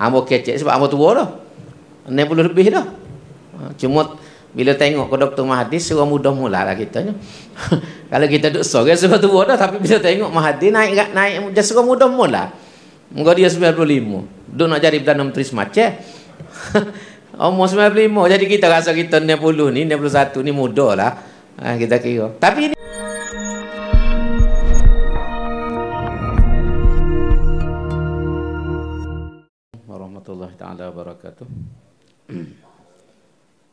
Ambo kecek sebab ambo tua dah. 60 lebih dah. Cuma bila tengok ke Dr. Mahathir suruh mudah mulalah kitanya. Kalau kita duk sorang suruh tua dah, tapi bila tengok Mahathir naik dia suruh mudah mula. Muka dia 95. Duk nak jadi Perdana Menteri semacam. Umur 95. Jadi kita rasa kita 60 ni, 61 ni muda lah. Kita kira. Tapi ini warahmatullahi taala wabarakatuh.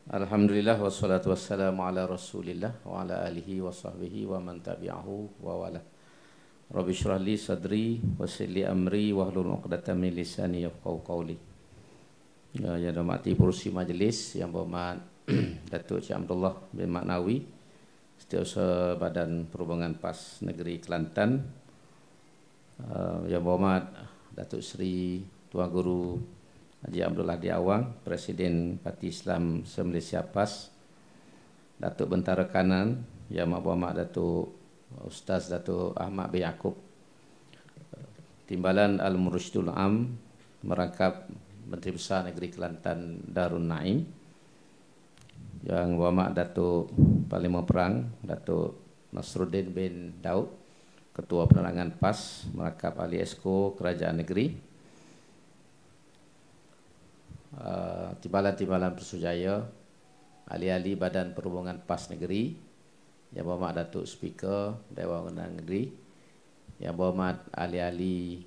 Alhamdulillah wassalatu wassalamu ala Rasulillah wa ala alihi wa sahbihi wa man tabi'ahu wa wala. Rabbi shrah li sadri wa yassir li amri wa hlul 'uqdatam min lisani yafqahu qawli. Ya hormati pengurusi majlis yang berhormat Datuk Cik Abdullah bin Maknawi, Setiausaha Badan Perhubungan PAS Negeri Kelantan, yang berhormat Datuk Seri Tuan Guru Haji Abdullah Diawang, Presiden Parti Islam Se-Malaysia PAS, Datuk Bentara Kanan Yang Berhormat Datuk Ustaz Datuk Ahmad bin Yaakob, Timbalan Al-Mursyidul Am, merangkap Menteri Besar Negeri Kelantan Darun Naim, Yang Berhormat Datuk Panglima Perang Datuk Nasruddin bin Daud, Ketua Penerangan PAS, merangkap Ahli Esko Kerajaan Negeri, Timbalan-timbalan Persujaya, ahli-ahli Badan Perhubungan PAS Negeri, Yang Berhormat Datuk Speaker Dewan Undangan Negeri, Yang Berhormat ahli-ahli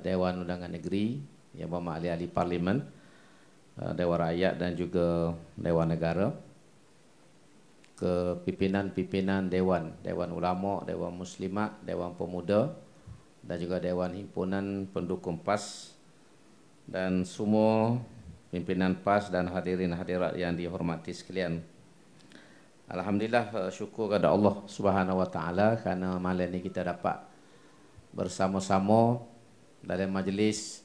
Dewan Undangan Negeri, Yang Berhormat ahli-ahli Parlimen, Dewan Rakyat dan juga Dewan Negara, ke pimpinan-pimpinan Dewan, Dewan Ulama, Dewan Muslimat, Dewan Pemuda dan juga Dewan Himpunan Pendukung PAS, dan semua pimpinan PAS dan hadirin hadirat yang dihormati sekalian. Alhamdulillah, syukur kepada Allah Subhanahu Wa Taala kerana malam ini kita dapat bersama-sama dalam majlis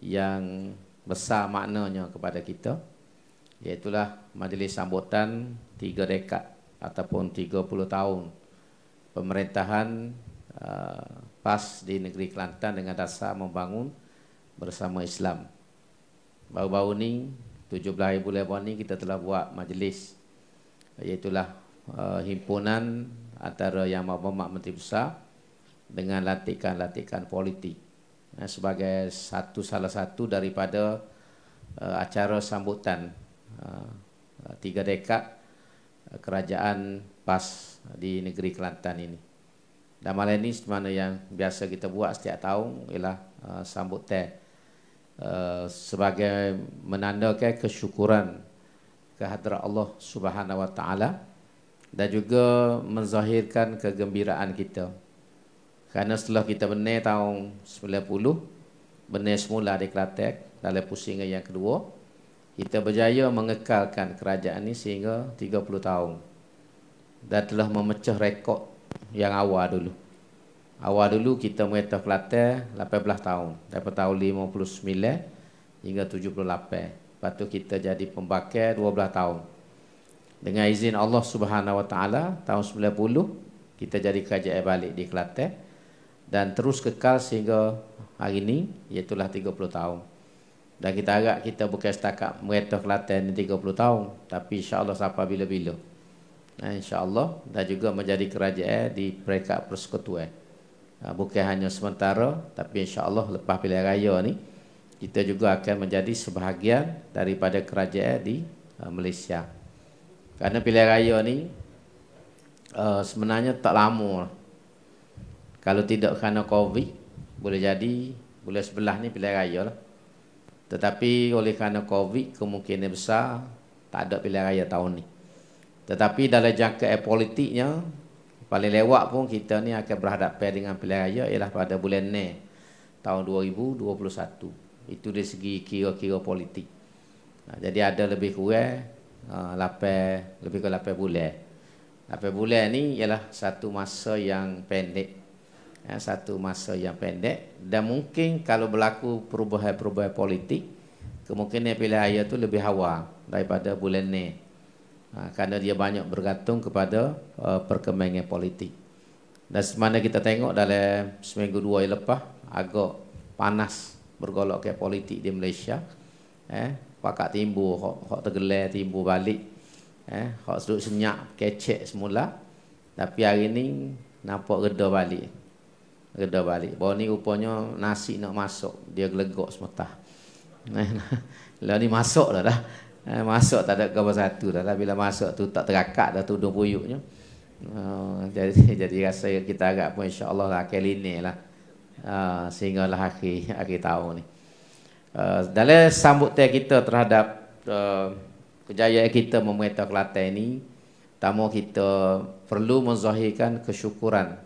yang besar maknanya kepada kita, iaitulah majlis sambutan 3 dekad ataupun 30 tahun pemerintahan PAS di negeri Kelantan dengan dasar membangun bersama Islam. Baru-baru ni 17 hari bulan ni kita telah buat majlis, iaitulah himpunan antara Yang Berhormat Menteri Besar dengan latikan-latikan politik, sebagai salah satu daripada acara sambutan 3 dekad kerajaan PAS di negeri Kelantan ini. Dan malam ini mana yang biasa kita buat setiap tahun ialah sambutan sebagai menandakan kesyukuran kehadrat Allah Subhanahu Wa Taala dan juga menzahirkan kegembiraan kita. Kerana setelah kita benar tahun 90, benar semula di Kelantan dalam pusingan yang kedua, kita berjaya mengekalkan kerajaan ini sehingga 30 tahun dan telah memecah rekod yang awal dulu. Awal dulu kita merintah Kelantan 18 tahun, daripada tahun 59 hingga 78. Lepas tu kita jadi pembakar 12 tahun. Dengan izin Allah Subhanahu Wa Taala, tahun 90 kita jadi kerajaan balik di Kelantan dan terus kekal sehingga hari ini, iaitulah 30 tahun. Dan kita harap kita bukan setakat merintah Kelantan 30 tahun, tapi insya-Allah sampai bila-bila. Insya-Allah, dan juga menjadi kerajaan di peringkat persekutuan. Bukan hanya sementara, tapi insya-Allah lepas pilihan raya ni kita juga akan menjadi sebahagian daripada kerajaan di Malaysia. Kerana pilihan raya ni sebenarnya tak lama. Kalau tidak kerana Covid, boleh jadi bulan 11 ni pilihan raya lah. Tetapi oleh kerana Covid, kemungkinan besar tak ada pilihan raya tahun ni. Tetapi dalam jangkaan politiknya, paling lewat pun kita ni akan berhadapan dengan pilihan raya ialah pada bulan Mei tahun 2021. Itu dari segi kira-kira politik. Jadi ada lebih kurang lebih ke 8 bulan. 8 bulan ni ialah satu masa yang pendek. Satu masa yang pendek, dan mungkin kalau berlaku perubahan-perubahan politik, kemungkinan pilihan raya tu lebih awal daripada bulan Mei. Kerana dia banyak bergantung kepada perkembangan politik. Dan semana kita tengok dalam seminggu 2 yang lepas agak panas bergolak ke politik di Malaysia. Pakak timbul, hok tergelar timbul balik. Hok seduk senyap, kecek semula. Tapi hari ni nampak reda balik. Reda balik. Baru ni rupanya nasi nak masuk, dia gelegok semata. Lah ni masuk dah. Masuk tak ada kabar satu dah. Bila masuk tu tak terakak dah tudung puyuknya. Jadi rasa kita agak pun insya-Allah lah kali ni lah. Sehinggalah akhir tahun ni. Dalam sambutan kita terhadap kejayaan kita memerintah Kelantan ini, pertama kita perlu menzahirkan kesyukuran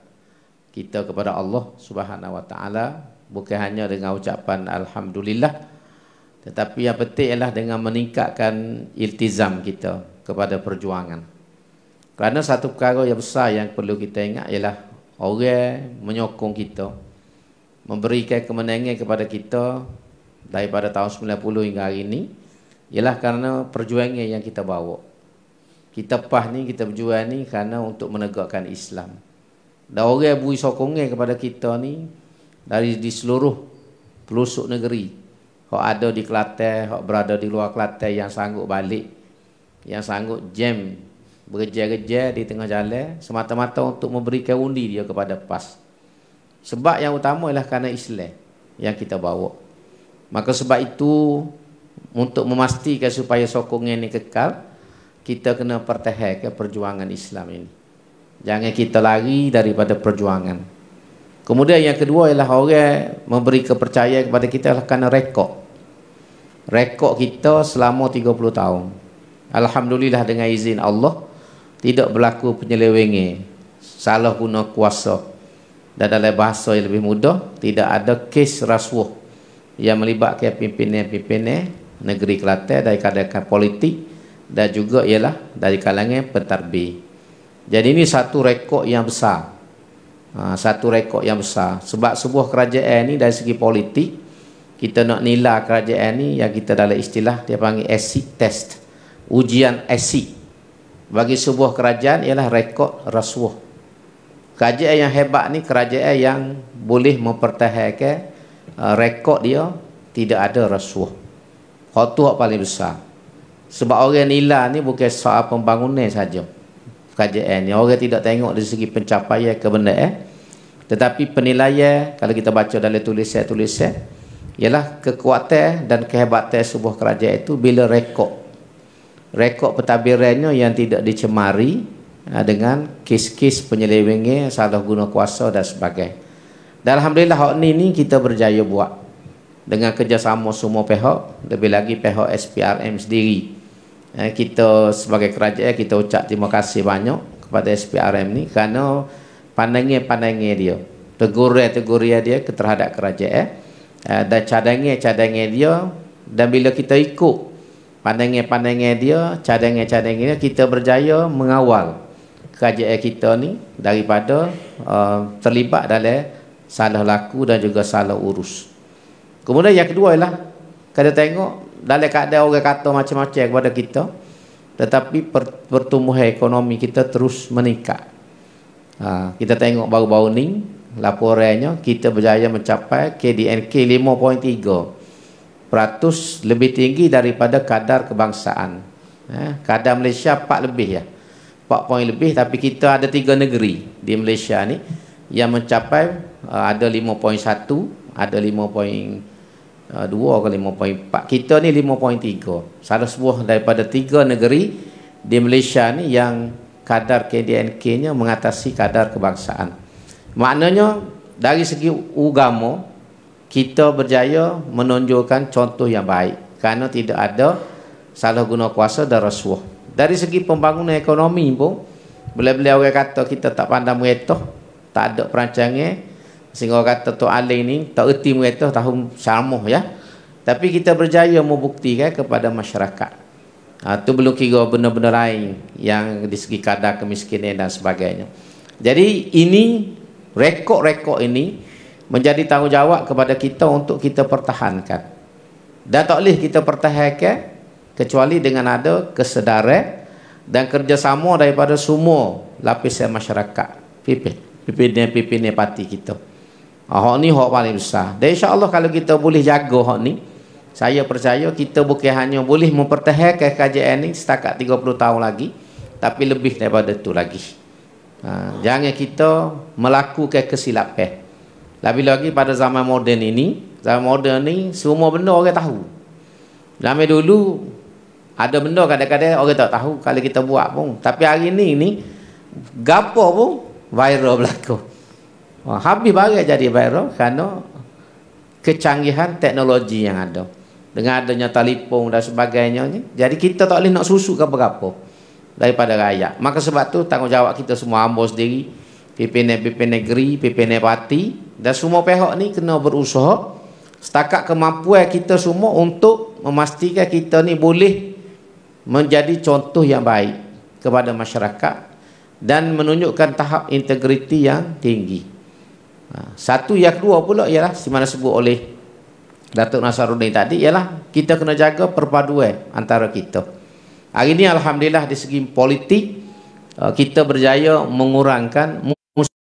kita kepada Allah Subhanahu Wa Taala, bukan hanya dengan ucapan alhamdulillah, tetapi yang penting ialah dengan meningkatkan iltizam kita kepada perjuangan. Kerana satu perkara yang besar yang perlu kita ingat ialah orang menyokong kita, memberikan kemenangan kepada kita daripada tahun 90 hingga hari ini, ialah kerana perjuangan yang kita bawa. Kita kita berjuang ni kerana untuk menegakkan Islam. Dan orang beri sokongan kepada kita ni dari di seluruh pelosok negeri. Hak ada di Kelantan, hak berada di luar Kelantan yang sanggup balik, yang sanggup jam bergejar-gejar di tengah jalan semata-mata untuk memberikan undi dia kepada PAS. Sebab yang utama ialah kerana Islam yang kita bawa. Maka sebab itu, untuk memastikan supaya sokongan ini kekal, kita kena pertahankan perjuangan Islam ini. Jangan kita lari daripada perjuangan. Kemudian yang kedua ialah orang memberi kepercayaan kepada kita adalah kerana rekod. Rekod kita selama 30 tahun. Alhamdulillah dengan izin Allah, tidak berlaku penyelewengan, salah guna kuasa. Dan dalam bahasa yang lebih mudah, tidak ada kes rasuah yang melibatkan pimpinan-pimpinan negeri Kelantan dari kalangan politik dan juga ialah dari kalangan pentadbir. Jadi ini satu rekod yang besar. Satu rekod yang besar. Sebab sebuah kerajaan ini dari segi politik, kita nak nilai kerajaan ini yang kita dalam istilah dia panggil acid test. Ujian acid. Bagi sebuah kerajaan ialah rekod rasuah. Kerajaan yang hebat ni kerajaan yang boleh mempertahankan rekod dia tidak ada rasuah. Hak tu hak paling besar. Sebab orang nilai ni bukan soal pembangunan saja. Kerajaan ni orang tidak tengok dari segi pencapaian kebenaran, tetapi penilaian kalau kita baca dalam tulisan-tulisan ialah kekuatan dan kehebatan sebuah kerajaan itu bila rekod pentadbirannya yang tidak dicemari dengan kes-kes penyelewengan, salah guna kuasa dan sebagainya. Dan alhamdulillah hak ni kita berjaya buat dengan kerjasama semua pihak, lebih lagi pihak SPRM sendiri. Kita sebagai kerajaan kita ucap terima kasih banyak kepada SPRM ni kerana pandangan-pandangan dia, teguran-teguran dia terhadap kerajaan dan cadangan-cadangan dia, dan bila kita ikut pandangan-pandangan dia, cadangan-cadangan dia, kita berjaya mengawal kerajaan kita ni daripada terlibat dalam salah laku dan juga salah urus. Kemudian yang kedua ialah kita tengok dalam keadaan orang kata macam-macam kepada kita, tetapi pertumbuhan ekonomi kita terus meningkat. Kita tengok baru-baru ni laporannya kita berjaya mencapai KDNK 5.3%, lebih tinggi daripada kadar kebangsaan. Kadar Malaysia 4 lebih ya, 4 poin lebih, tapi kita ada 3 negeri di Malaysia ni yang mencapai ada 5.1, ada 5.2 atau 5.4. Kita ni 5.3. Salah sebuah daripada 3 negeri di Malaysia ni yang kadar KDNK-nya mengatasi kadar kebangsaan. Maknanya dari segi agama kita berjaya menunjukkan contoh yang baik kerana tidak ada salah guna kuasa dan rasuah. Dari segi pembangunan ekonomi pun, bila-bila orang kata kita tak pandai meretah, tak ada perancangan, sehingga orang kata Tok Ali ni tak erti meretah tahun syarmuh ya. Tapi kita berjaya membuktikan kepada masyarakat. Itu belum kira benda-benda lain yang di segi kadar kemiskinan dan sebagainya. Jadi ini rekod-rekod ini menjadi tanggungjawab kepada kita untuk kita pertahankan. Dan tak boleh kita pertahankan kecuali dengan ada kesedaran dan kerjasama daripada semua lapisan masyarakat, pimpinan parti kita. Hak ni hak paling besar. Dan insya-Allah kalau kita boleh jaga hak ni, saya percaya kita bukan hanya boleh mempertahankan kajian ni setakat 30 tahun lagi, tapi lebih daripada itu lagi. Jangan kita melakukan kesilapan. Lebih lagi pada zaman moden ini, zaman moden ni semua benda orang tahu. Zaman dulu ada benda kadang-kadang orang tak tahu kalau kita buat pun. Tapi hari ni gapo pun viral berlaku. Habis bagai jadi viral kerana kecanggihan teknologi yang ada. Dengan adanya telefon dan sebagainya. Jadi kita tak boleh nak susuk ke apa-apa daripada rakyat. Maka sebab tu tanggungjawab kita semua, hamba sendiri, pimpinan negeri, pimpinan parti dan semua pihak ni kena berusaha setakat kemampuan kita semua untuk memastikan kita ni boleh menjadi contoh yang baik kepada masyarakat dan menunjukkan tahap integriti yang tinggi. Satu yang kedua pula ialah semana sebut oleh Datuk Nasaruddin tadi, ialah kita kena jaga perpaduan antara kita. Hari ini alhamdulillah di segi politik kita berjaya mengurangkan musuh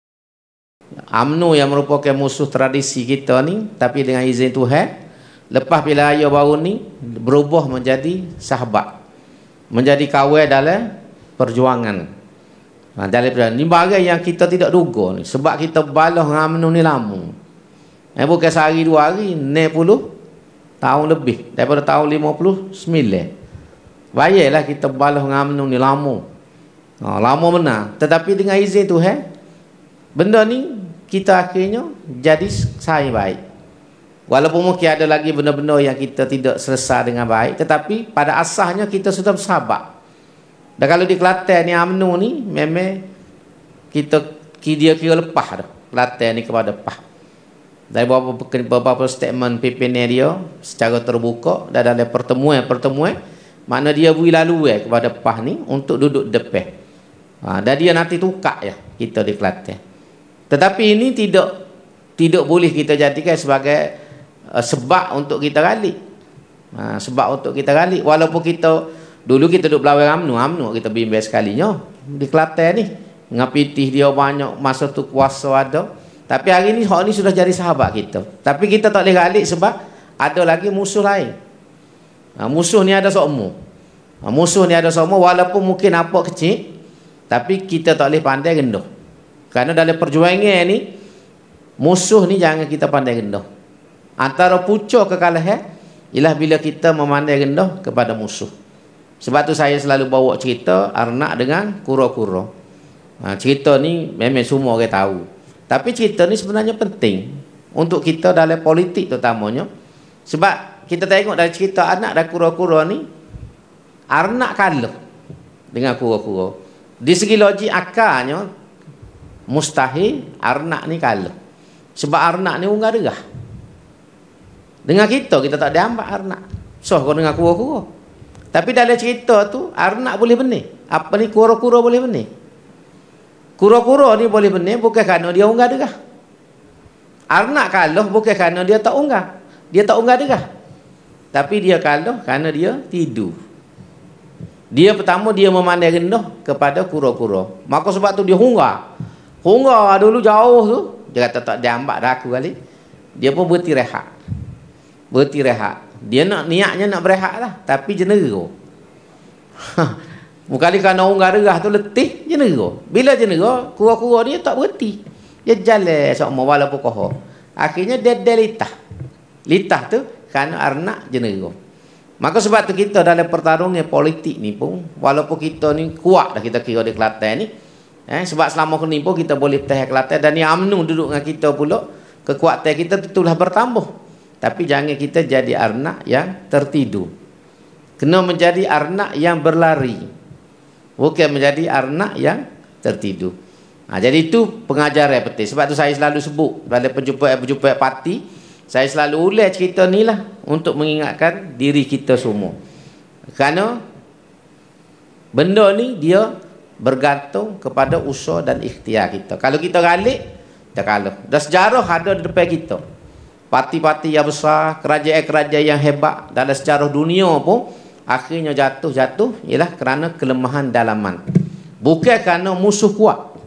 UMNO yang merupakan musuh tradisi kita ni, tapi dengan izin Tuhan lepas pilihan raya baru ni berubah menjadi sahabat, menjadi kawan dalam perjuangan. Ni bagai yang kita tidak duga ni, sebab kita balah dengan UMNO ni lama. Bukan sehari dua hari, 60 tahun lebih, daripada tahun 59. Bayarlah kita balah dengan UMNO ni lama. Lama benar. Tetapi dengan izin Tuhan, benda ni kita akhirnya jadi sahabat baik. Walaupun mungkin ada lagi benda-benda yang kita tidak selesai dengan baik, tetapi pada asasnya kita sudah bersahabat. Dan kalau di Kelantan ni UMNO ni memang dia kira lepas dah Kelantan ni kepada PAH. Dari beberapa statement pimpinan dia secara terbuka dan dalam pertemuan mana dia beri laluan kepada PAH ni untuk duduk depan. Dan dia nanti tukar ya kita di Kelantan. Tetapi ini tidak boleh kita jadikan sebagai sebab untuk kita galik. Sebab untuk kita galik, walaupun dulu kita duduk berlawan UMNO kita bimbang sekalinya di Kelantan ni. Ngapitih dia banyak, masa tu kuasa ada. Tapi hari ni hak ni sudah jadi sahabat kita. Tapi kita tak boleh galik sebab ada lagi musuh lain. Musuh ni ada semua. Musuh ni ada semua walaupun mungkin nampak kecil, tapi kita tak boleh pandai rendah. Kerana dalam perjuangan ni musuh ni jangan kita pandai rendah. Antara puncak kekalahan ialah bila kita memandai rendah kepada musuh. Sebab tu saya selalu bawa cerita Arnak dengan kura-kura. Cerita ni memang semua orang tahu. Tapi cerita ni sebenarnya penting untuk kita dalam politik terutamanya. Sebab kita tengok dari cerita Arnak dan kura-kura ni, Arnak kalah dengan kura-kura. Di segi logik akalnya mustahil Arnak ni kalah. Sebab Arnak ni unggah derah. Dengan kita tak ada hamba Arnak. So kau dengan kura-kura. Tapi dalam cerita tu Arnak boleh benih. Apa ni kura-kura boleh benih? Kura-kura ni boleh benih bukan kerana dia unggah derah. Arnak kalah bukan kerana dia tak unggah. Dia tak unggah derah. Tapi dia kalah kerana dia tidur. Dia pertama dia memandai rendah kepada kura-kura. Maka sebab tu dia hungar. Hungar dulu jauh tu. Dia kata tak ada hamba dah aku kali. Dia pun berhenti rehat. Berhenti rehat. Dia niatnya nak berehat lah, tapi jenera. Mukali kerana unggah derah tu letih, jenera. Bila jenera, kura-kura dia tak berhenti. Dia jalan sama walaupun kohor. Akhirnya dia litah. Litah tu kerana Arnak jenera. Maka sebab tu kita dalam pertarungan politik ni pun, walaupun kita ni kuat dah kita kira di Kelantan ni, sebab selama ni pun kita boleh tahan Kelantan dan ni UMNO duduk dengan kita pula, kekuatan kita tentulah bertambah. Tapi jangan kita jadi Arnak yang tertidur. Kena menjadi Arnak yang berlari. Bukan menjadi Arnak yang tertidur. Jadi itu pengajaran penting. Sebab tu saya selalu sebut pada penjumpa parti, saya selalu ulang cerita ni lah untuk mengingatkan diri kita semua. Kerana benda ni dia bergantung kepada usaha dan ikhtiar kita. Kalau kita galik, kita kalah. Dan sejarah ada di depan kita. Parti-parti yang besar, kerajaan-kerajaan yang hebat dalam sejarah dunia pun akhirnya jatuh ialah kerana kelemahan dalaman. Bukan kerana musuh kuat.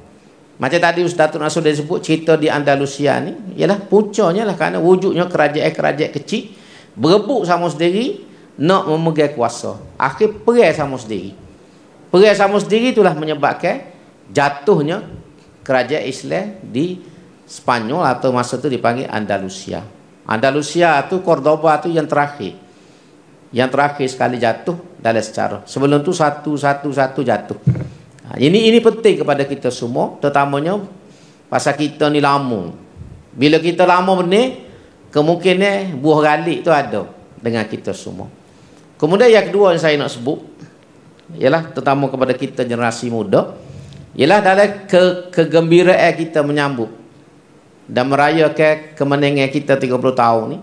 Macam tadi Ustaz Tun Nasruddin sebut cerita di Andalusia ni, ialah puncanya lah kerana wujudnya kerajaan-kerajaan kecil berebut sama sendiri nak memegang kuasa. Akhir perang sama sendiri. Perang sama sendiri itulah menyebabkan jatuhnya kerajaan Islam di Spanyol atau masa tu dipanggil Andalusia. Andalusia tu Cordoba tu yang terakhir. Yang terakhir sekali jatuh dalam sejarah. Sebelum tu satu jatuh. Ini penting kepada kita semua, terutamanya pasal kita ni lama. Bila kita lama benar, kemungkinan buah galik tu ada dengan kita semua. Kemudian yang kedua yang saya nak sebut, ialah terutama kepada kita generasi muda, ialah dalam kegembiraan kita menyambut dan merayakan kemenangan kita 30 tahun ni,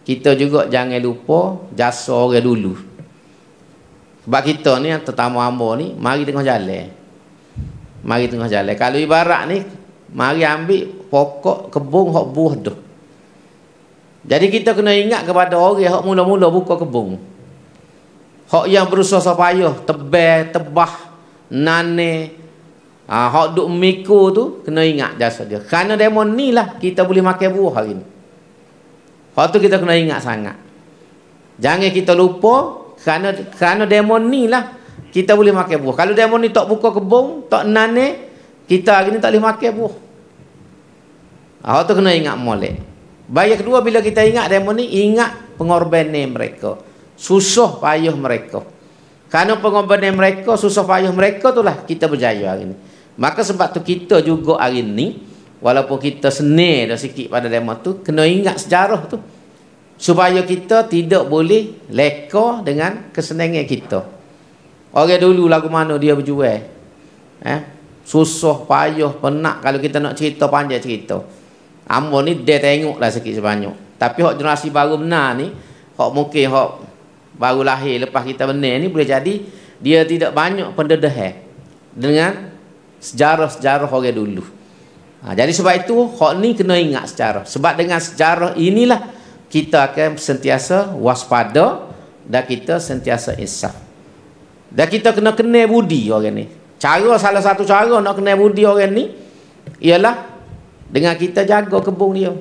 kita juga jangan lupa jasa orang dulu. Sebab kita ni, terutama hamba ni, mari tengah jalan. Mari tengah jalan. Kalau ibarat ni, mari ambil pokok kebun hok buah tu. Jadi kita kena ingat kepada orang hok mula-mula buka kebun. Hok yang berusaha payah, tebah, nane, hok duk mikul tu, kena ingat jasa dia. Kerana demo ni lah kita boleh makan buah hari ni. Hok tu kita kena ingat sangat. Jangan kita lupa, kerana demo ni lah kita boleh makan buah. Kalau demo ni tak buka kebun, tak nane, kita hari ni tak boleh makan buah. Hak tu kena ingat molek. Baik kedua, bila kita ingat demo ni, ingat pengorbanan mereka. Susah payah mereka. Kerana pengorbanan mereka, susah payah mereka itulah kita berjaya hari ni. Maka sebab tu kita juga hari ni, walaupun kita senir dah sikit pada demo tu, kena ingat sejarah tu. Supaya kita tidak boleh leka dengan kesenangan kita. Orang dulu lagu mana dia berjual. Susah, payah, penat. Kalau kita nak cerita, panjang cerita. Ambo ni dia tengoklah sikit sebanyak. Tapi hak generasi baru benar ni, hak mungkin hak baru lahir lepas kita benar ni, boleh jadi dia tidak banyak pendedahan dengan sejarah-sejarah orang dulu. Jadi sebab itu hak ni kena ingat sejarah. Sebab dengan sejarah inilah kita akan sentiasa waspada dan kita sentiasa insaf. Dan kita kena kenal budi orang ni. Salah satu cara nak kenal budi orang ni ialah dengan kita jaga kebun dia.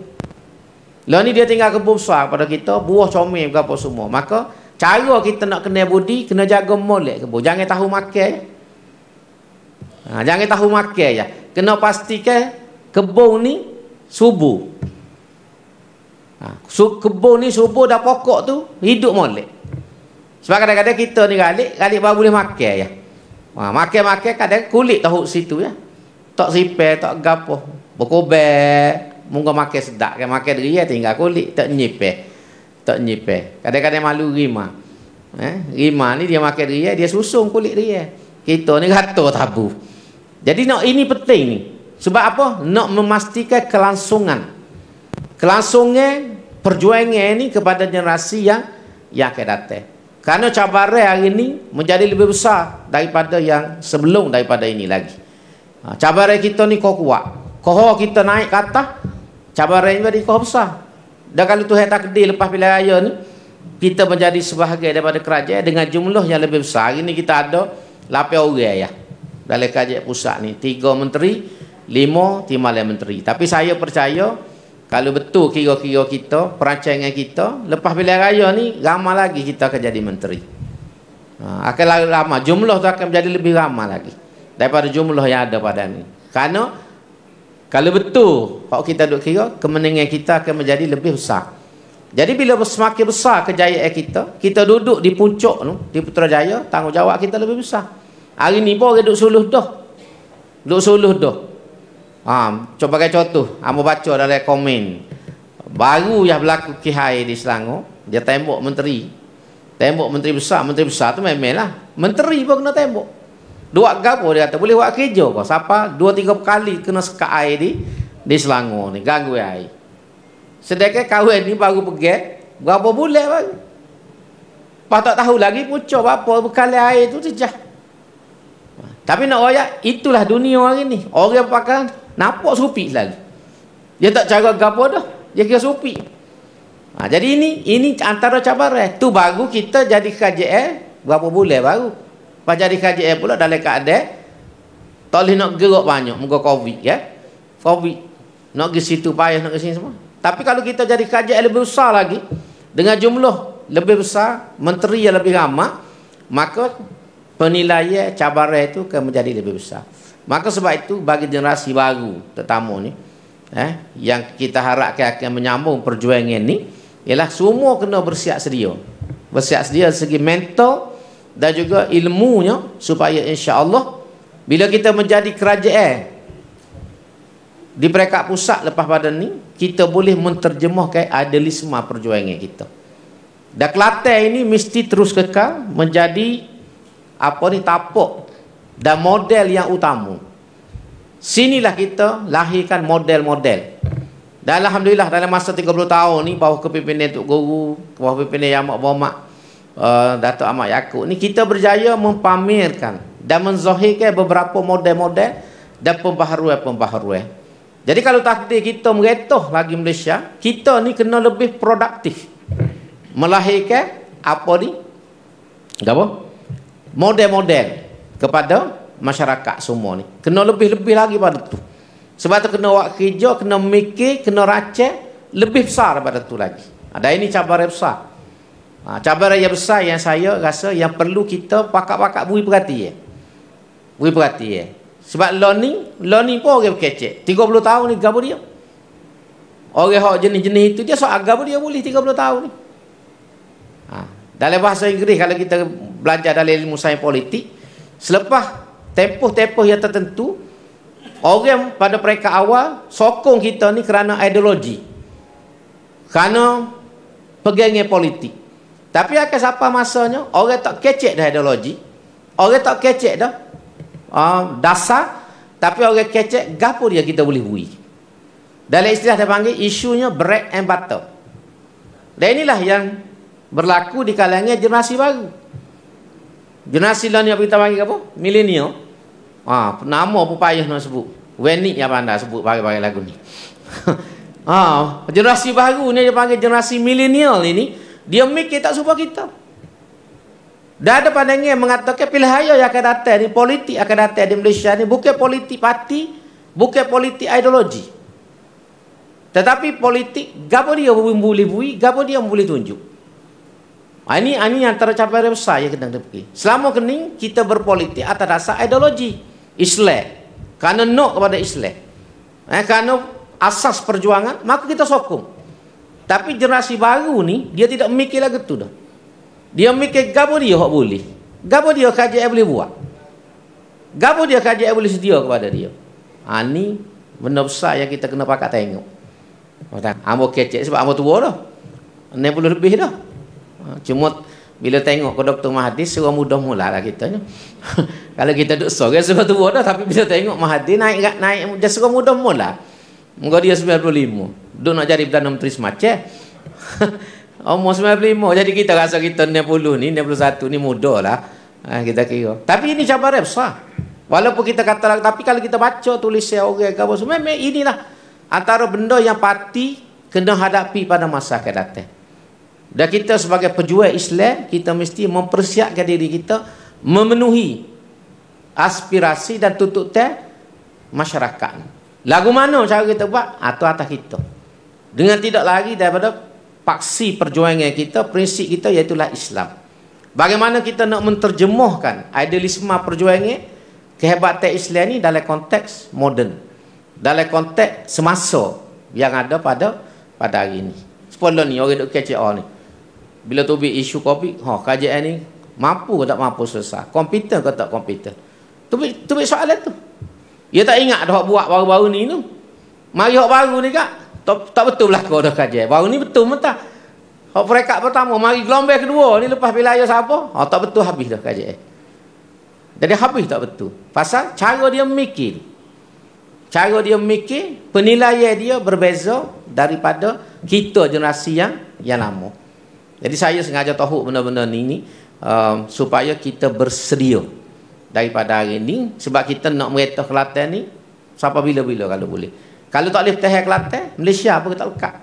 Lah ni dia tinggal kebun besar pada kita, buah comel berapa semua. Maka cara kita nak kenal budi, kena jaga molek kebun. Jangan tahu makan. Jangan tahu makan ya. Kena pastikan kebun ni subur. Kebun ni subur dah pokok tu hidup molek. Sebab kadang-kadang kita ni galik baru boleh makan ya. Makan kadang kulit tahu situ ya. Tak sipel, tak gapo. Berkobek, mungkin makan sedap kan, makan dia tinggal kulit, tak nyipel. Tak nyipel. Kadang-kadang malu rima. Rima ni dia makan dia susung kulit dia. Kita ni rata tabu. Jadi ini penting ni. Sebab apa? Nak memastikan kelangsungan perjuangan ni kepada generasi yang akan datang. Kerana cabaran hari ini menjadi lebih besar daripada yang sebelum daripada ini lagi. Cabaran kita ni kuat. Kalau kita naik ke atas, cabaran ini jadi besar. Dan kalau Tuhan takdir lepas pilihan raya ni, kita menjadi sebahagian daripada kerajaan dengan jumlah yang lebih besar. Hari ini kita ada 8 orang ya dalam kerajaan pusat ni. 3 menteri, 5 timbalan menteri. Tapi saya percaya, kalau betul kira-kira kita, perancangan kita, lepas pilihan raya ni, ramai lagi kita akan jadi menteri. Akan ramai. Jumlah tu akan menjadi lebih ramai lagi daripada jumlah yang ada pada ni. Kerana, kalau betul, kalau kita duduk kira, kemenangan kita akan menjadi lebih besar. Jadi, bila semakin besar kejayaan kita duduk di puncak tu, di Putrajaya, tanggungjawab kita lebih besar. Hari ni pun orang duduk suluh dah. Duduk suluh dah. Coba pakai contoh, amo baca dalam komen. Baru yang berlaku kihai di Selangor, dia tembok menteri. Tembok menteri besar tu memanglah. Menteri pun kena tembok. Dua gapo dia kata, boleh buat kerja kau. Siapa 2-3 kali kena sekat air di Selangor ni, ganggu air. Sedangkan kawan ni baru pergi berapa bulan baru. Pas tak tahu lagi pucuk apa bekal air tu sejah. Tapi nak royak, itulah dunia hari ni. Orang pakai nampak supi selalu. Dia tak cara gapo dah. Dia kira supi. Jadi ini antara cabaran. Tu baru kita jadi KJL berapa bulan baru. Pas jadi KJL pula dalam keadaan Tak boleh nak gerak banyak, muka Covid ya. Covid. Nak pergi situ payah, nak ke sini semua. Tapi kalau kita jadi kajian lebih besar lagi, dengan jumlah lebih besar, menteri yang lebih ramai, maka penilaian cabaran itu akan menjadi lebih besar. Maka sebab itu bagi generasi baru tetamu ni, yang kita harapkan akan menyambung perjuangan ni, ialah semua kena bersiap sedia. Bersiap sedia dari segi mental dan juga ilmunya, supaya insya-Allah bila kita menjadi kerajaan di peringkat pusat lepas pada ni, kita boleh menterjemahkan idealisme perjuangan kita. Dan Kelantan ini mesti terus kekal menjadi tapak dan model yang utama. Sinilah kita lahirkan model-model. Dan alhamdulillah dalam masa 30 tahun ni, bawah kepimpinan Tok Guru, bawah kepimpinan Yang Amat Berhormat Datuk Ahmad Yaakob ni, kita berjaya mempamerkan dan menzahirkan beberapa model-model dan pembaharuan-pembaharuan. Jadi kalau takdir kita meretoh lagi Malaysia, kita ni kena lebih produktif melahirkan model-model kepada masyarakat semua ni. Kena lebih-lebih lagi pada tu. Sebab tu kena buat kerja, kena mikir, kena racik lebih besar daripada tu lagi. Ada ini cabaran besar. Cabaran yang besar yang saya rasa yang perlu kita pakak-pakak beri perhatian. Beri perhatian. Sebab learning pun orang berkecek. 30 tahun ni gapo dia. Orang hak jenis-jenis itu dia soal gapo dia boleh 30 tahun ni. Dalam bahasa Inggeris, kalau kita belajar dalam ilmu sains politik, selepas tempoh-tempoh yang tertentu, orang pada peringkat awal sokong kita ni kerana ideologi, kerana pegangan politik. Tapi akan sampai masanya orang tak kecek dah ideologi, orang tak kecek dah dasar, tapi orang kecek gapo dia kita boleh bui. Dalam istilah dia panggil isunya bread and butter. Dan inilah yang berlaku di kalangan generasi baru. Generasi lain yang kita panggil apa? Milenial. Nama pun payah nak sebut. Wenik yang pandai sebut bagi-bagi lagu ni. Generasi baru ni dia panggil generasi milenial ini, dia mikir tak serupa kita. Dan ada pandangan mengatakan pilihan yang akan datang ni, politik akan datang di Malaysia ni bukan politik parti, bukan politik ideologi. Tetapi politik gapo dia boleh bui, gapo dia boleh tunjuk. Ini antara cabaran besar yang kena pergi. Selama kening kita berpolitik atas dasar ideologi Islam, kerana nak kepada Islam, kerana asas perjuangan, maka kita sokong. Tapi generasi baru ni dia tidak mikir lagi tu dah. Dia mikir gapo dia hak boleh, gapo dia kajian boleh buat, gapo dia kajian boleh sedia kepada dia. Ini benda besar yang kita kena pakat tengok. Ambo kecek sebab ambo tua dah, 60 lebih dah. Cuma bila tengok ke Dr. Mahathir, suruh mudah mula lah kita ni. Kalau kita duduk sorang sebab tua dah, tapi bila tengok Mahathir naik dia suruh mudah mula. Muka dia 95, duduk nak jadi Perdana Menteri semacam. Umur 95, jadi kita rasa kita 60 ni, 61 ni muda lah. Kita kira. Tapi ini cabaran besar. Walaupun kita kata, tapi kalau kita baca tulisan orang ke apa semua, memang inilah antara benda yang parti kena hadapi pada masa akan datang. Dan kita sebagai pejuang Islam, kita mesti mempersiapkan diri kita memenuhi aspirasi dan tuntutan masyarakat. Lagu mana cara kita buat? Itu atas kita. Dengan tidak lagi daripada paksi perjuangan kita, prinsip kita, iaitulah Islam. Bagaimana kita nak menterjemahkan idealisme perjuangan, kehebatan Islam ni dalam konteks moden, dalam konteks semasa yang ada pada hari ini. Sepuluh ni orang duk kecek ni. Bila tu isu Covid, kajian ni mampu ke tak mampu selesai? Kompeten ke tak kompeten? Tu soalan tu. Dia tak ingat dah buat baru-baru ni tu. Mari hak baru ni kak, tak betul lah kau dah kajian. Baru ni betul mentah. Hak peringkat pertama, mari gelombang kedua ni lepas wilayah siapa? Tak betul, habis dah kajian. Jadi habis tak betul. Pasal cara dia mikir. Cara dia mikir, penilaian dia berbeza daripada kita generasi yang lama. Jadi saya sengaja tahu benda-benda ni supaya kita bersedia daripada hari ini, sebab kita nak mereta Kelantan ni sampai bila-bila kalau boleh. Kalau tak boleh bertahan Kelantan, Malaysia apa kita lekat.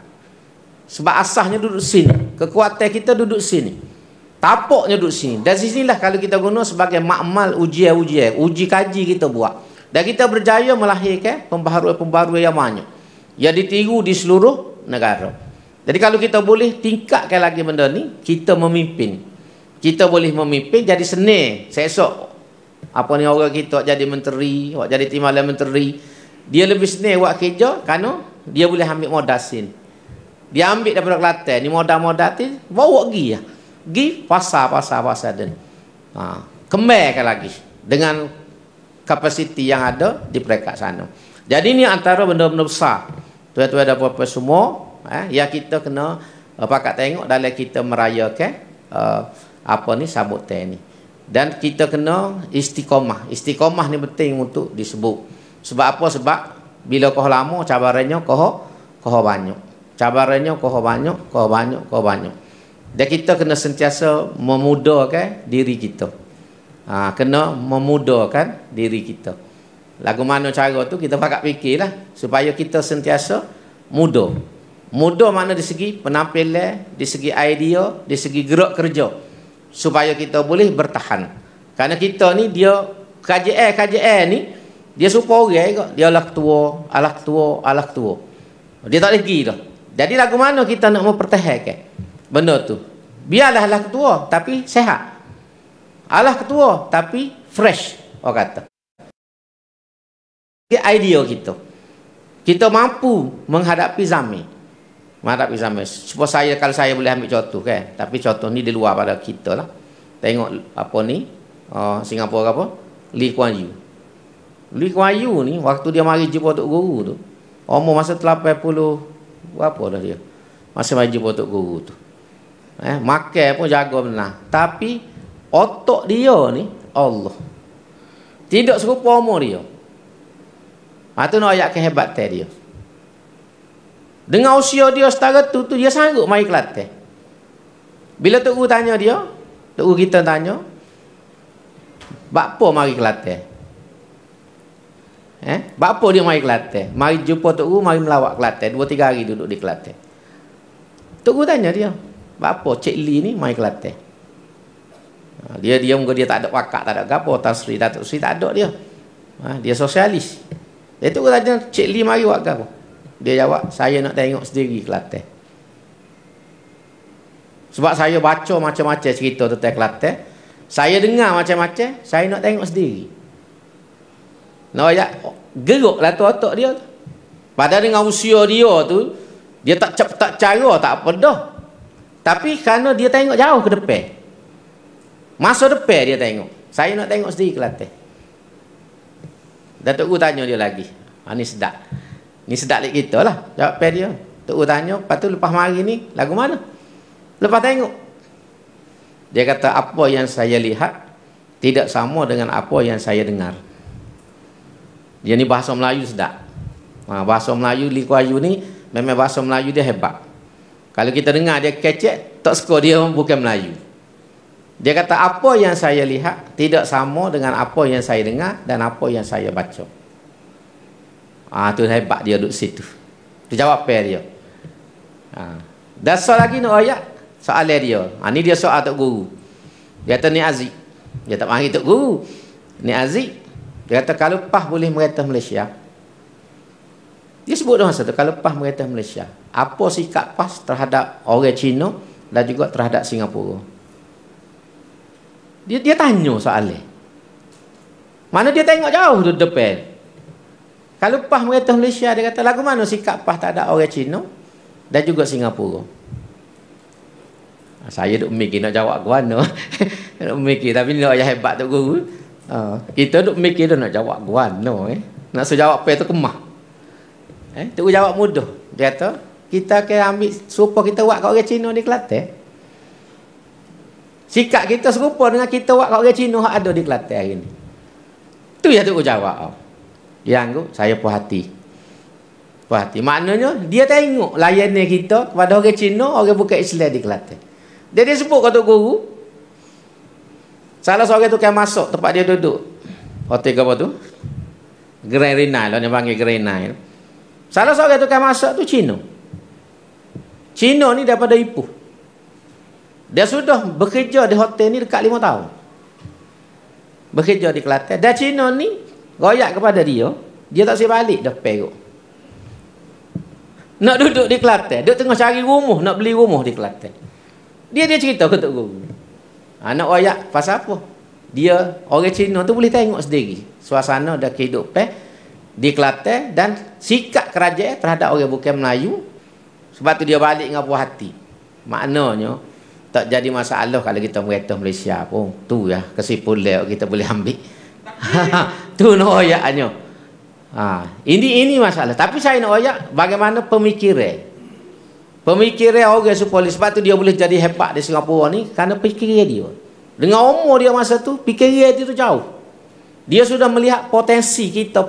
Sebab asasnya duduk sini, kekuatan kita duduk sini, tapaknya duduk sini. Dan sinilah kalau kita guna sebagai makmal uji kaji kita buat. Dan kita berjaya melahirkan pembaharuan-pembaharuan yang banyak, yang ditiru di seluruh negara. Jadi kalau kita boleh tingkatkan lagi benda ni, kita memimpin. Kita boleh memimpin jadi seni. Esok apa ni orang kita jadi menteri, awak jadi timbalan menteri, dia lebih seni buat kerja kerana dia boleh ambil modal sin. Dia ambil daripada Kelantan ni modal-modal tu bawa pergi ya. Pergi pasar dan kembangkan lagi dengan kapasiti yang ada di peringkat sana. Jadi ni antara benda-benda besar tuan-tuan dan puan-puan semua yang kita kena pakat tengok dalam kita merayakan apa ni sambutan ni. Dan kita kena istiqamah. Istiqamah ni penting untuk disebut. Sebab apa? Sebab bila kau lama cabarannya kau banyak. Cabarannya kau banyak. Dan kita kena sentiasa memudahkan diri kita. Kena memudahkan diri kita. Lagu mana cara tu kita pakat fikirlah supaya kita sentiasa mudah. Mudah mana di segi penampilan, di segi idea, di segi gerak kerja, supaya kita boleh bertahan. Karena kita ni dia KJL ni dia supaya orang kok dia alah tua. Dia tak lagi dah. Jadi lagu mana kita nak mempertahankan benda tu? Biarlah alah tua tapi sehat. Alah ketua tapi fresh, orang kata. Idea kita mampu menghadapi zaman. Supaya kalau saya boleh ambil contoh kan, tapi contoh ni di luar pada kita lah. Tengok apa ni Singapura apa? Lee Kuan Yew ni waktu dia mari jumpa Tok Guru tu, umur masa 80 berapa dah dia. Masa mari jumpa Tok Guru tu. Makan pun jaga benar. Tapi otak dia ni Allah. Tidak serupa umur dia. Itu nak ayat kehebatan dia. Dengan usia dia setara tu dia sanggup mari Kelantan. Bila Tok Guru tanya dia, Tok Guru kita tanya, "Bapa mari Kelantan?" Bapa dia mari Kelantan? Mari jumpa Tok Guru, mari melawat Kelantan, 2-3 hari duduk di Kelantan. Tok Guru tanya dia, "Bapa Cik Lee ni mari Kelantan?" Dia muka dia tak ada wakak, tak ada gapo, Tasri, Datuk Sri tak ada dia. Dia sosialis. Dia tu tanya, "Cik Lee mari buat gapo?" Dia jawab, "Saya nak tengok sendiri Kelantan. Sebab saya baca macam-macam cerita tentang Kelantan, saya dengar macam-macam, saya nak tengok sendiri." Nak ayat geruklah tu otak dia. Padahal dengan usia dia tu, dia tak cara, tak apa dah. Tapi kerana dia tengok jauh ke depan, masa depan dia tengok, saya nak tengok sendiri Kelantan. Datuk Guru tanya dia lagi. Ni sedap. Ni sedap lagi kita lah. Jawapan dia. Datuk Guru tanya, lepas tu lepas mari ni, lagu mana? Lepas tengok. Dia kata, apa yang saya lihat tidak sama dengan apa yang saya dengar. Dia ni bahasa Melayu sedap. Bahasa Melayu Lee Kuan Yew ni memang bahasa Melayu dia hebat. Kalau kita dengar dia kecek, tak suka dia bukan Melayu. Dia kata apa yang saya lihat tidak sama dengan apa yang saya dengar dan apa yang saya baca. Tu hebat dia duduk situ. Dia jawab pair dia. Dan soal lagi nak ayat soalan dia. Ni dia soal Tok Guru. Dia kata ni Aziz. Dia tak panggil Tok Guru. Ni Aziz. Dia kata kalau PAS boleh merintah Malaysia. Dia sebut dah masa tu kalau PAS merintah Malaysia, apa sikap PAS terhadap orang Cina dan juga terhadap Singapura? Dia tanya soalan. Mana dia tengok jauh tu depan. Kalau PAS merintah Malaysia, dia kata lagu mana sikap PAS terhadap orang Cina dan juga Singapura? Saya duk mikir nak jawab ke mana. Nak mikir tapi ni ayah hebat Tok Guru. Kita duk mikir dah nak jawab ke mana. Nak suruh jawab apa tu kemah. Tok Guru jawab mudah. Dia kata kita akan ambil serupa kita buat kat orang Cina di Kelantan. Sikap kita serupa dengan kita buat kat orang Cina yang ada di Kelantan hari ni. Tu yang Tok Guru jawab. Yang saya puas hati. Puas hati. Maknanya dia tengok layanan kita kepada orang Cina, orang bukan Islam di Kelantan. Dia sebut kat Tok Guru. Salah seorang tu kan masuk tempat dia duduk. Hotel apa tu? Grand Renai lah, dia panggil Grand Renai. Salah seorang tu kan masuk tu Cina. Cina ni daripada Ipoh. Dia sudah bekerja di hotel ni dekat 5 tahun. Bekerja di Kelantan. Dan Cina ni Royak kepada dia, dia tak siap balik dah perut. Nak duduk di Kelantan, duduk tengah cari rumah, nak beli rumah di Kelantan. Dia cerita ke Tok Guru. Nak royak pasal apa? Dia orang Cina tu boleh tengok sendiri suasana dan kehidupan di Kelantan dan sikap kerajaan terhadap orang bukan Melayu. Sebab tu dia balik dengan puas hati. Maknanya tak jadi masalah kalau kita merata Malaysia pun. Tu ya kesimpulan kita boleh ambil. Tu noyaknya. Ini masalah. Tapi saya nak royak bagaimana pemikiran. Pemikiran orang supaya sebab tu dia boleh jadi hebat di Singapura ni kerana fikiran dia. Dengan umur dia masa tu, fikiran dia tu jauh. Dia sudah melihat potensi kita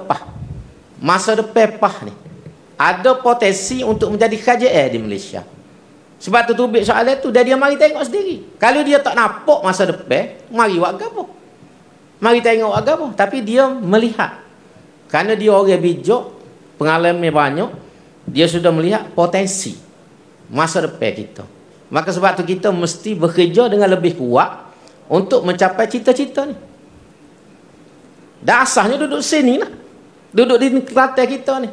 masa depan ni. Ada potensi untuk menjadi kerajaan di Malaysia. Sebab tu tubik soalan tu, dia mari tengok sendiri. Kalau dia tak nampak masa depan, mari buat apa? Mari tengok buat apa? Tapi dia melihat. Kerana dia orang bijak, pengalaman banyak, dia sudah melihat potensi masa depan kita. Maka sebab tu kita mesti bekerja dengan lebih kuat untuk mencapai cita-cita ni. Dasarnya duduk sini lah. Duduk di Kelantan kita ni.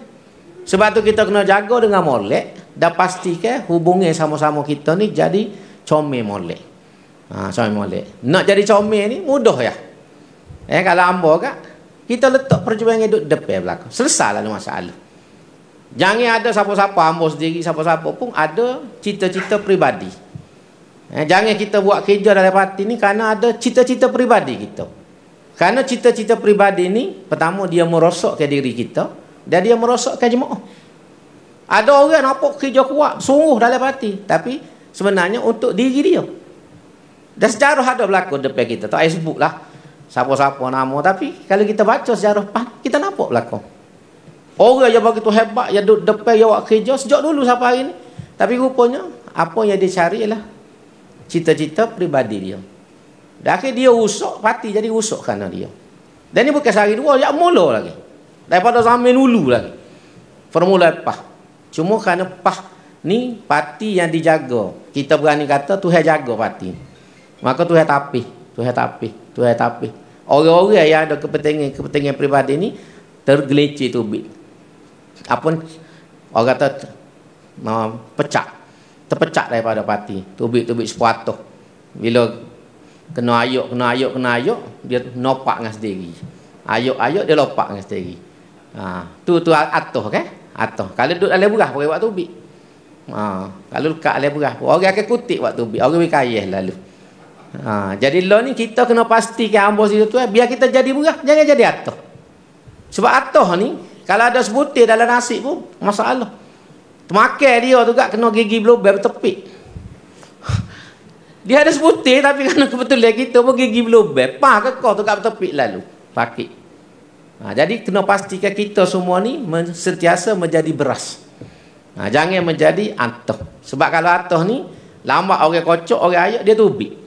Sebab tu kita kena jaga dengan molek dan pastikan hubungan sama-sama kita ni jadi comel molek. Comel molek. Nak jadi comel ni mudah ya. Kalau hamba kat, kita letak perjuangan duduk depan belakang. Selesailah masalah. Jangan ada siapa-siapa, hamba sendiri, siapa-siapa pun ada cita-cita peribadi. Jangan kita buat kerja dalam hati ni kerana ada cita-cita peribadi kita. Kerana cita-cita peribadi ni, pertama dia merosakkan diri kita dan dia merosakkan jemaah. Ada orang nampak kerja kuat, sungguh dalam hati, tapi sebenarnya untuk diri dia. Dan sejarah ada berlaku depan kita. Tak payah sebut lah siapa-siapa nama, tapi kalau kita baca sejarah kita nampak berlaku. Orang yang begitu hebat, yang duduk depan, yang buat kerja sejak dulu sampai hari ni. Tapi rupanya apa yang dia cari ialah cita-cita peribadi dia. Dan akhirnya dia rusak, parti jadi rusak kerana dia. Dan ini bukan sehari dua, yang mula lagi. Daripada zaman dulu lagi. Formula cuma kerana ni parti yang dijaga. Kita berani kata Tuhan jaga parti. Maka Tuhan tapih. Orang-orang yang ada kepentingan peribadi ni tergelincir tubik. Apa orang kata terpecah daripada parti. Tubik-tubik sepatah. Bila kena ayuk, dia nopak dengan sendiri. Ayuk dia lopak dengan sendiri. Tu atuh kan? Atuh. Kalau duduk dalam berah pakai buat tubik. Kalau dekat dalam berah, orang akan kutip buat tubik. Orang berkayah lalu. Jadi lo ni kita kena pastikan ambos itu tu biar kita jadi berah, jangan jadi atuh. Sebab atuh ni kalau ada sebutir dalam nasi pun masalah. Termakan dia tu gak kena gigi bluebell bertepik. Dia ada sebutir tapi kerana kebetulan kita pun gigi bluebell, kekal tu gak bertepik lalu. Pakik. Jadi kena pastikan kita semua ni sentiasa menjadi beras. Jangan menjadi atuh. Sebab kalau atuh ni lambat orang kocok, orang ayak dia tubik.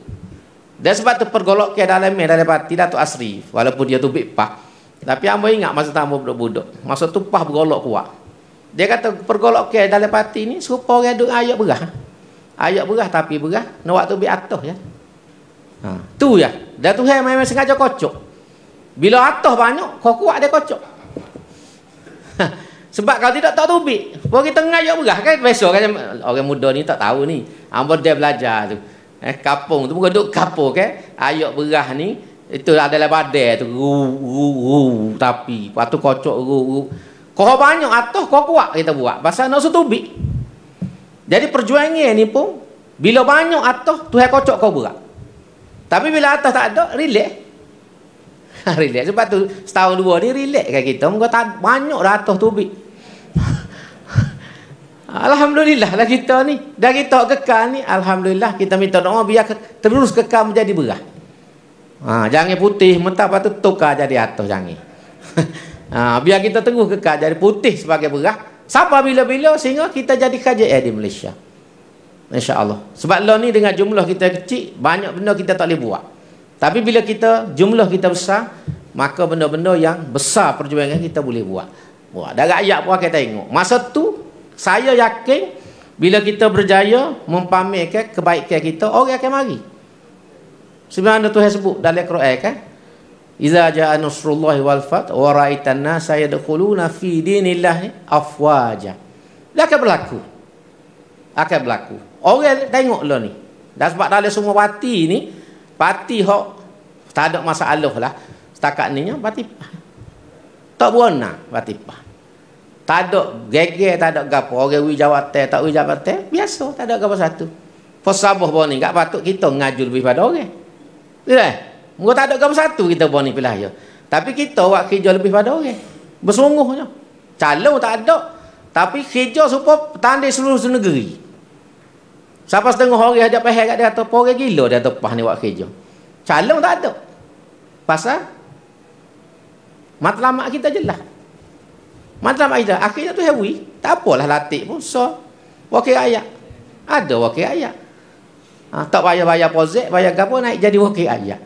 Dan sebab tu pergolok ke dalam parti Datuk Asri, walaupun dia tubik tapi hamba ingat masa hamba budak-budak, masa tu bergolok kuat. Dia kata pergolok ke dalam parti ni serupa orang duk ayak berah. Ayak berah tapi berah nak buat tubik atuh ya. Tu ya. Dan Tuhan memang sengaja kocok. Bila atuh banyak, kau kuat dia kocok. Sebab kalau tidak tak tubik, bagi tengah ayak berah kan biasa kan orang muda ni tak tahu ni. Hamba dia belajar tu. Kapung tu bukan duk kapung kan. Ayak berah ni itu adalah badai tu tapi lepas tu kocok kau banyak atuh kau kuat kita buat pasal nak setubik. Jadi perjuangan ni pun bila banyak atuh Tuhan kocok kau berat. Tapi bila atuh tak ada relax. Relax sebab tu setahun dua ni relax kan kita muka tak banyak dah atuh tubik. Alhamdulillah lah kita ni dah kita kekal ni, alhamdulillah kita minta doa biar terus kekal menjadi berah. Jangan putih mentah lepas tu tukar jadi atuh jangan. Biar kita tunggu kekal jadi putih sebagai berah sampai bila-bila sehingga kita jadi kerajaan di Malaysia. Insya-Allah. Sebab lo ni dengan jumlah kita kecil, banyak benda kita tak boleh buat. Tapi bila kita jumlah kita besar, maka benda-benda yang besar perjuangan kita boleh buat. Dah rakyat pun akan tengok. Masa tu saya yakin bila kita berjaya mempamerkan kebaikan kita, orang akan mari. Sebenarnya Tuhan sebut dalam Quran kan, Iza jaa nasrullahi wal fath wa ra'aitan nasa yadkhuluna fi dinillahi afwaja. Dia akan berlaku. Akan berlaku. Orang tengok lo ni. Dan sebab dalam semua parti ni, parti hok tak ada masalah lah. Setakat ni parti tak berona parti. Tak ada geger, tak ada gapo. Orang wi jawatan, tak wi jawatan, biasa, tak ada gapo satu. Pesabah bon ni, gak patut kita ngaju lebih pada orang. Betul? Muka tak ada gapo satu kita bon ni pilah ya. Tapi kita buat kerja lebih pada orang. Bersungguhnya. Calon tak ada. Tapi kerja supaya tandai seluruh negeri. Siapa setengah orang ada pahal kat dia atau orang gila dia tepah ni buat kerja. Calon tak ada. Pasal matlamat kita jelas. Matlamat kita akhirnya tu hewi. Tak apalah latih pun so. Wakil ayat. Ada wakil ayat. Tak payah bayar pozek, bayar gapo naik jadi wakil ayat.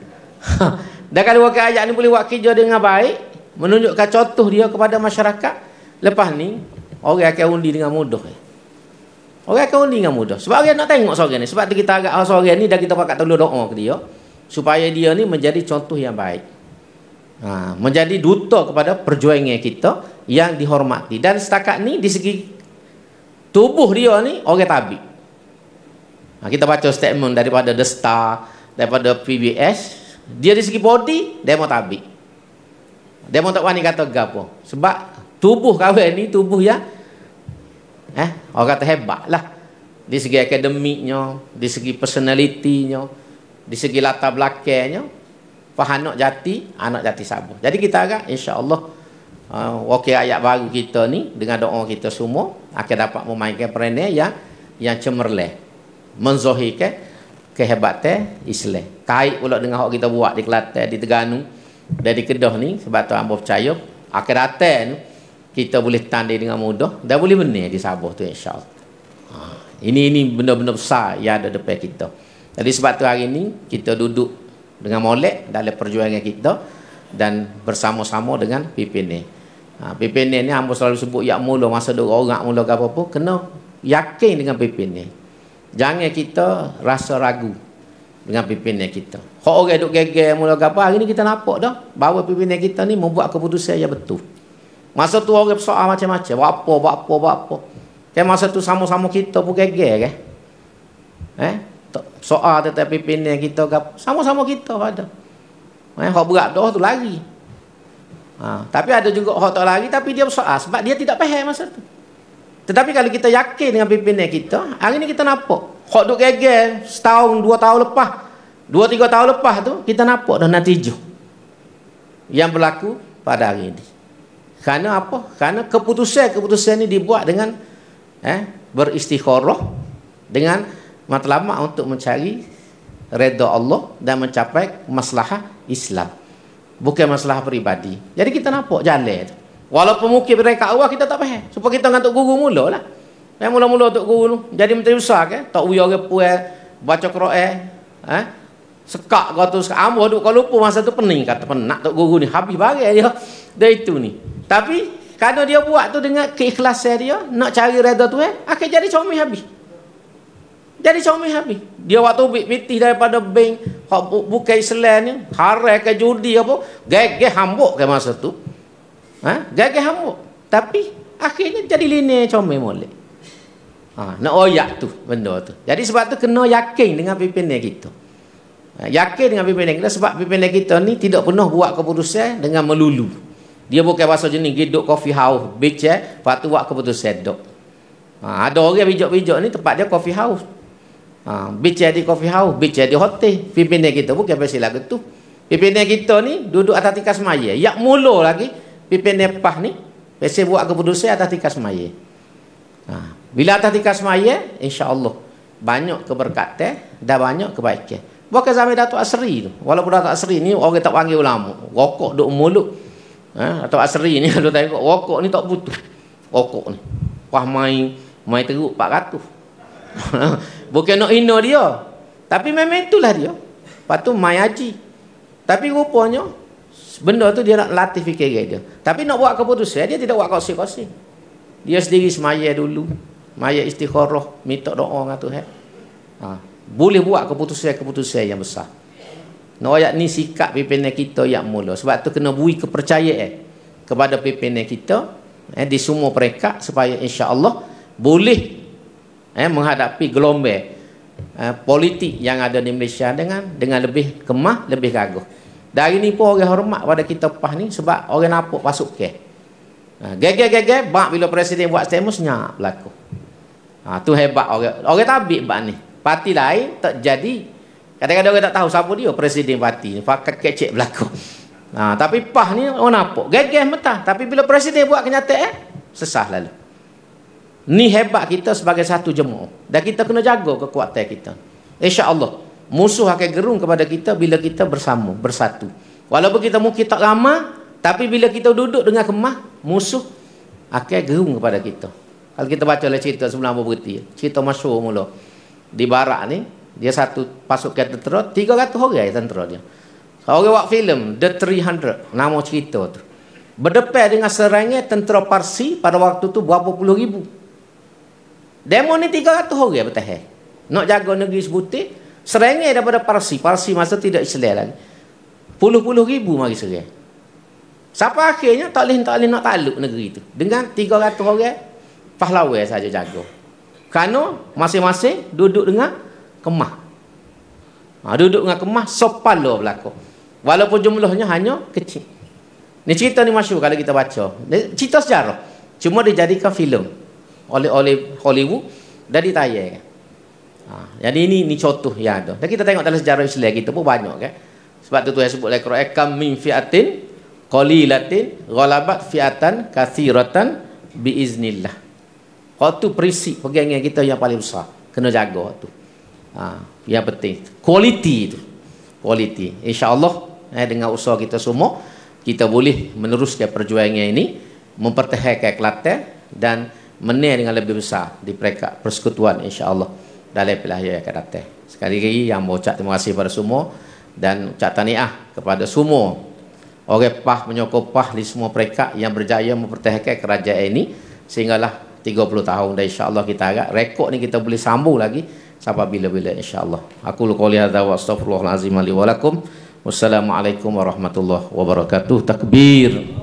Dan kalau wakil ayat ni boleh buat kerja dengan baik, menunjukkan contoh dia kepada masyarakat, lepas ni orang akan undi dengan mudah. Orang akan undi dengan mudah. Sebab orang nak tengok seorang ni. Sebab tu kita agak seorang ni dan kita pakat tolong doa ke dia supaya dia ni menjadi contoh yang baik. Menjadi duta kepada perjuangan kita yang dihormati. Dan setakat ni di segi tubuh dia ni orang tabik. Kita baca statement daripada The Star, daripada PBS. Dia di segi body, dia mau tabik. Dia mau tak wani kata gapo. Sebab tubuh kawan ni tubuh yang orang kata hebat lah. Di segi akademiknya, di segi personalitinya, di segi latar belakangnya, faham anak jati Sabah. Jadi kita agak insya-Allah wakil ayat baru kita ni dengan doa kita semua akan dapat memainkan peranan yang cemerlang, menzahirkan kehebatan Islam. Kait pula dengan hak kita buat di Kelantan, di Terengganu dan di Kedah ni, sebab tu hamba percaya akan datang kita boleh tandai dengan mudah dan boleh benar di Sabah tu insya-Allah. Ini benda-benda besar yang ada depan kita. Jadi sebab tu hari ni kita duduk dengan molek dalam perjuangan kita dan bersama-sama dengan PPN. PPN ni hamba selalu sebut yak mula masa duk orang mula ke apa-apa kena yakin dengan PPN. Jangan kita rasa ragu dengan pimpinan kita. Kalau orang duk geger mula apa, hari ni kita nampak dah bahawa pimpinan kita ni membuat keputusan yang betul. Masa tu orang bersoal macam-macam, buat apa. Kan masa tu sama-sama kita pun geger kan. Soal tentang pimpinan kita sama-sama kita pada. Hak berat dah tu lari. Tapi ada juga hak tak lari tapi dia bersoal sebab dia tidak faham masa tu. Tetapi kalau kita yakin dengan pimpinan kita, hari ni kita nampak. Hak duk geger setahun, 2 tahun lepas, 2-3 tahun lepas tu, kita nampak dah natijah yang berlaku pada hari ini. Kerana apa? Kerana keputusan ni dibuat dengan beristikharah, dengan matlamat untuk mencari redha Allah dan mencapai maslahah Islam. Bukan masalah peribadi. Jadi kita nampak jalan tu. Walaupun mungkin mereka awal kita tak faham. Supaya kita ngantuk guru mula lah. Yang mula-mula untuk guru tu. Jadi menteri besar kan. Tak uya orang puan. Baca Quran. Sekak kau tu. Ambo duk kau lupa masa tu pening. Kata penak tok guru ni. Habis barang dia. Dia itu ni. Tapi kerana dia buat tu dengan keikhlasan dia. Nak cari redha tu akan jadi comel habis. Jadi comel habis. Dia waktu pitih daripada bank. Bukan Islam ni. Haram ke judi apa. Gagah hambuk ke masa tu. Gagah hambuk. Tapi akhirnya jadi linear comel molek. Nak oyak tu benda tu. Jadi sebab tu kena yakin dengan pimpinan kita. Yakin dengan pimpinan kita sebab pimpinan kita ni tidak pernah buat keputusan dengan melulu. Dia bukan bahasa jenis duduk coffee house, bincang, lepas tu buat keputusan duduk. Ada orang bijak-bijak ni tempat dia coffee house. Bincang di coffee house, bincang di hotel. Pimpinan kita bukan pasal lagu tu. Pimpinan kita ni duduk atas tikas semaya. Yak mula lagi pimpinan PAH ni pasal buat keputusan atas tikas semaya. Bila atas tikas semaya, insya-Allah banyak keberkatan dan banyak kebaikan. Bukan zaman Datuk Asri tu. Walaupun Datuk Asri ni orang tak panggil ulama. Rokok duk mulut. Datuk Asri ni kalau tengok rokok ni tak butuh. Rokok ni. Wah main teruk 400. Bukan nak hina dia. Tapi memang itulah dia. Lepas tu main haji. Tapi rupanya benda tu dia nak latih fikiran dia. Tapi nak buat keputusan dia tidak buat kosong-kosong. Dia sendiri semaya dulu. Maya istikharah, minta doa dengan Tuhan. Boleh buat keputusan-keputusan yang besar. Noyak ni sikap pimpinan kita yang mula. Sebab tu kena bui kepercayaan kepada pimpinan kita di semua peringkat supaya insya-Allah boleh menghadapi gelombang politik yang ada di Malaysia dengan lebih kemah, lebih gagah. Dari ni pun orang hormat pada kita PAS ni sebab orang nampak pasuk ke. Geger-geger bak bila presiden buat statement senyap berlaku. Tu hebat orang tabik bak ni. Parti lain tak jadi. Kadang-kadang orang tak tahu siapa dia presiden parti ni. Fakat kecek berlaku. Tapi PAS ni orang nampak geger mentah. Tapi bila presiden buat kenyataan sesah lalu. Ni hebat kita sebagai satu jemaah. Dan kita kena jaga kekuatan kita. InsyaAllah musuh akan gerung kepada kita bila kita bersama, bersatu. Walaupun kita mungkin tak ramai, tapi bila kita duduk dengan kemah, musuh akan gerung kepada kita. Kalau kita baca cerita sebelum berhenti, cerita masyhur mula. Di Barak ni, dia satu pasukan tentera, 300 orang tentera dia. Orang buat filem The 300, nama cerita tu. Berdepan dengan serangan tentera Parsi pada waktu tu berapa puluh ribu. Demo ni 300 orang bertahan. Nak jaga negeri sebutir, serangan daripada Parsi. Parsi masa tidak Islam lagi. Puluh-puluh ribu mari serang. Sampai akhirnya tak boleh nak takluk negeri itu. Dengan 300 orang pahlawan saja jaga. Kerana masing-masing duduk dengan kemah. Duduk dengan kemah sopalo berlaku. Walaupun jumlahnya hanya kecil. Ni cerita ni masyhur kalau kita baca. Cerita sejarah. Cuma dijadikan filem oleh Hollywood dan ditayangkan. Jadi ini contoh yang ada. Dan kita tengok dalam sejarah Islam kita pun banyak kan. Sebab tu Tuhan sebut dalam Quran, kam min fi'atin qalilatin ghalabat fi'atan katsiratan biiznillah. Waktu perisik pegangan kita yang paling besar. Kena jaga waktu. Yang penting. Kualiti itu. Kualiti. InsyaAllah dengan usaha kita semua, kita boleh meneruskan perjuangan ini, mempertahankan Kelantan dan menang dengan lebih besar di peringkat persekutuan insya-Allah dalam pilihan yang akan datang. Sekali lagi yang mau ucap terima kasih pada semua dan ucap tahniah kepada semua orang PAS penyokong PAS di semua peringkat yang berjaya mempertahankan kerajaan ini sehinggalah 30 tahun dan insya-Allah kita harap rekod ni kita boleh sambung lagi sampai bila-bila insya-Allah. Aku qouli hadza wa astaghfirullahalazim li wa lakum. Wassalamualaikum warahmatullahi wabarakatuh. Takbir.